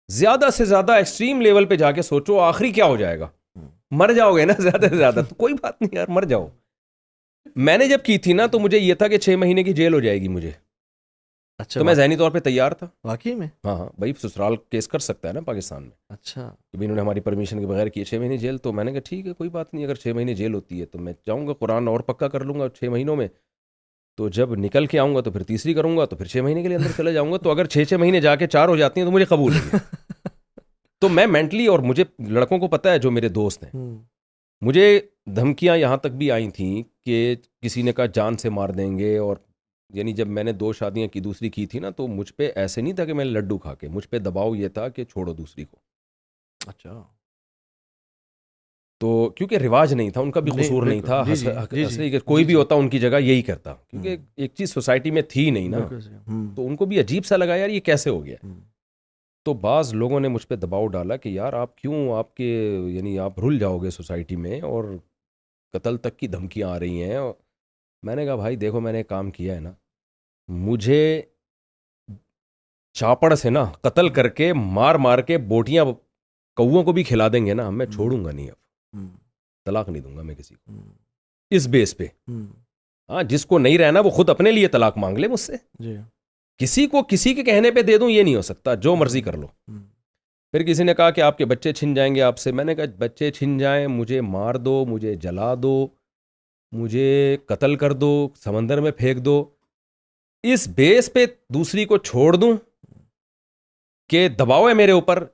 زیادہ سے زیادہ ایکسٹریم لیول پہ جا کے سوچو آخری کیا ہو جائے گا, مر جاؤ گے نا زیادہ سے زیادہ, تو کوئی بات نہیں یار, مر جاؤ. میں نے جب کی تھی نا تو مجھے یہ تھا کہ 6 مہینے کی جیل ہو جائے گی مجھے. اچھا, تو میں ذہنی طور پہ تیار تھا. واقعی میں؟ ہاں بھائی, سسرال کیس کر سکتا ہے نا پاکستان میں. اچھا, کہ انہوں نے ہماری پرمیشن کے بغیر کی 6 مہینے جیل. تو میں نے کہا ٹھیک ہے کوئی بات نہیں, اگر 6 مہینے جیل ہوتی ہے تو میں جاؤں گا, قرآن اور پکا کر لوں گا 6 مہینوں میں. تو جب نکل کے آؤں گا تو پھر تیسری کروں گا, تو پھر 6 مہینے کے لیے اندر چلے جاؤں گا. تو اگر 6 مہینے جا کے 4 ہو جاتی ہیں تو مجھے قبول ہے. تو میں مینٹلی, اور مجھے لڑکوں کو پتہ ہے جو میرے دوست ہیں, مجھے دھمکیاں یہاں تک بھی آئی تھیں کہ کسی نے کہا جان سے مار دیں گے. اور یعنی جب میں نے 2 شادیاں کی, دوسری کی تھی نا, تو مجھ پہ ایسے نہیں تھا کہ میں لڈو کھا کے, مجھ پہ دباؤ یہ تھا کہ چھوڑو دوسری کو. اچھا, تو کیونکہ رواج نہیں تھا, ان کا بھی قصور نہیں تھا, کوئی بھی ہوتا ان کی جگہ یہی کرتا, کیونکہ ایک چیز سوسائٹی میں تھی نہیں نا, تو ان کو بھی عجیب سا لگا یار یہ کیسے ہو گیا. تو بعض لوگوں نے مجھ پہ دباؤ ڈالا کہ یار آپ کیوں, آپ کے یعنی آپ رل جاؤ گے سوسائٹی میں, اور قتل تک کی دھمکیاں آ رہی ہیں. میں نے کہا بھائی دیکھو, میں نے کام کیا ہے نا, مجھے چاپڑ سے نا قتل کر کے مار مار کے بوٹیاں کووں کو بھی کھلا دیں گے نا, میں چھوڑوں گا نہیں, اب طلاق نہیں دوں گا میں کسی کو اس بیس پہ. ہاں, جس کو نہیں رہنا وہ خود اپنے لیے طلاق مانگ لے مجھ سے, کسی کو کسی کے کہنے پہ دے دوں یہ نہیں ہو سکتا, جو مرضی کر لو. پھر کسی نے کہا کہ آپ کے بچے چھن جائیں گے آپ سے. میں نے کہا بچے چھن جائیں, مجھے مار دو, مجھے جلا دو, مجھے قتل کر دو, سمندر میں پھینک دو, اس بیس پہ دوسری کو چھوڑ دوں کہ دباؤ ہے میرے اوپر,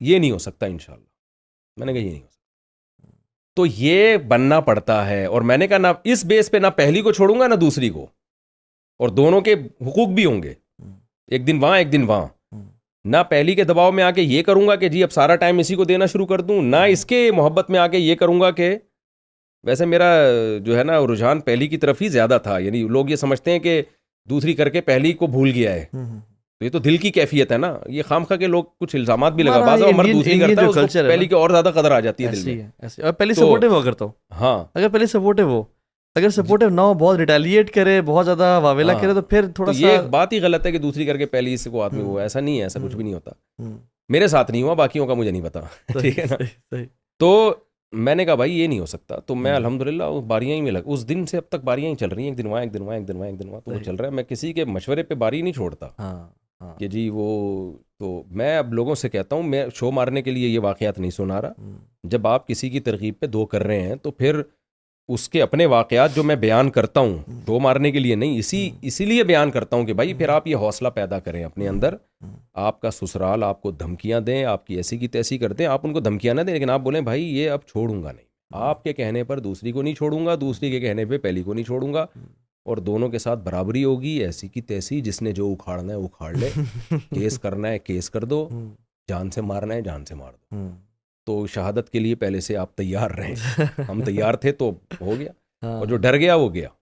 یہ نہیں ہو سکتا انشاءاللہ. میں نے کہا یہ نہیں ہو سکتا. تو یہ بننا پڑتا ہے. اور میں نے کہا نہ اس بیس پہ, نہ پہلی کو چھوڑوں گا نہ دوسری کو, اور دونوں کے حقوق بھی ہوں گے, ایک دن وہاں ایک دن وہاں. نہ پہلی کے دباؤ میں آ کے یہ کروں گا کہ جی اب سارا ٹائم اسی کو دینا شروع کر دوں, نہ اس کے محبت میں آ کے یہ کروں گا کہ ویسے میرا جو ہے نا رجحان پہلی کی طرف ہی زیادہ تھا. یعنی لوگ یہ سمجھتے ہیں کہ دوسری کر کے پہلی کو بھول گیا ہے, تو یہ تو دل کی کیفیت ہے نا. یہ خامخواہ کے لوگ کچھ الزامات بھی لگا, بعض مرد دوسری کرتا ہے اس کو پہلی کی اور زیادہ قدر آ جاتی ہے دل میں. اور پہلی سپورٹیو ہوا کرتا ہوں. ہاں, اگر پہلی سپورٹیو ہو, اگر سپورٹیو نہ ہو, بہت ریٹیلیٹ کرے, بہت زیادہ واویلا کرے, تو پھر تھوڑا سا یہ بات ہی غلط ہے کہ دوسری کر کے پہلی اس کو آدمی, وہ ایسا نہیں ہے, ایسا کچھ بھی نہیں ہوتا. میرے ساتھ نہیں ہوا, باقیوں کا مجھے نہیں پتا, ٹھیک ہے نا. تو میں نے کہا بھائی یہ نہیں ہو سکتا. تو میں الحمدللہ باریاں ہی میں لگ, اس دن سے اب تک باریاں ہی چل رہی ہیں, ایک دن وہاں ایک دن وہاں ایک دن وہاں ایک دن وہاں, تو وہ چل رہا ہے. میں کسی کے مشورے پہ باری نہیں چھوڑتا کہ جی وہ. تو میں اب لوگوں سے کہتا ہوں, میں شو مارنے کے لیے یہ واقعات نہیں سنا رہا. جب آپ کسی کی ترغیب پہ 2 کر رہے ہیں تو پھر اس کے اپنے واقعات جو میں بیان کرتا ہوں, شو مارنے کے لیے نہیں, اسی لیے بیان کرتا ہوں کہ بھائی پھر آپ یہ حوصلہ پیدا کریں اپنے اندر. آپ کا سسرال آپ کو دھمکیاں دیں, آپ کی ایسی کی تیسی کر دیں, آپ ان کو دھمکیاں نہ دیں, لیکن آپ بولیں بھائی یہ اب چھوڑوں گا نہیں, آپ کے کہنے پر دوسری کو نہیں چھوڑوں گا, دوسری کے کہنے پہ پہلی کو نہیں چھوڑوں گا, اور دونوں کے ساتھ برابری ہوگی, ایسی کی تیسی. جس نے جو اکھاڑنا ہے اکھاڑ لے, کیس کرنا ہے کیس کر دو, جان سے مارنا ہے جان سے مار دو. تو شہادت کے لیے پہلے سے آپ تیار رہیں. ہم تیار تھے تو ہو گیا, اور جو ڈر گیا وہ گیا.